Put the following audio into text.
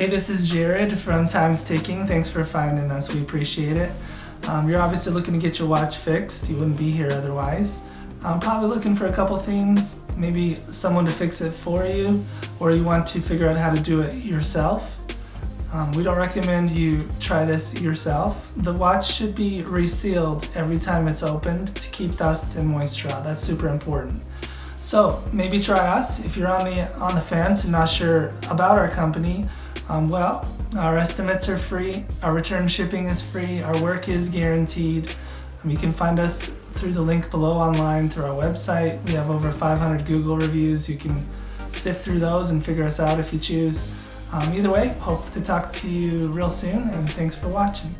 Hey, this is Jared from Time's Ticking. Thanks for finding us. We appreciate it. You're obviously looking to get your watch fixed. You wouldn't be here otherwise. Probably looking for a couple things, maybe someone to fix it for you, or you want to figure out how to do it yourself. We don't recommend you try this yourself. The watch should be resealed every time it's opened to keep dust and moisture out. That's super important. So maybe try us. If you're on the fence and not sure about our company, well, our estimates are free, our return shipping is free, our work is guaranteed. You can find us through the link below online through our website. We have over 500 Google reviews. You can sift through those and figure us out if you choose. Either way, hope to talk to you real soon, and thanks for watching.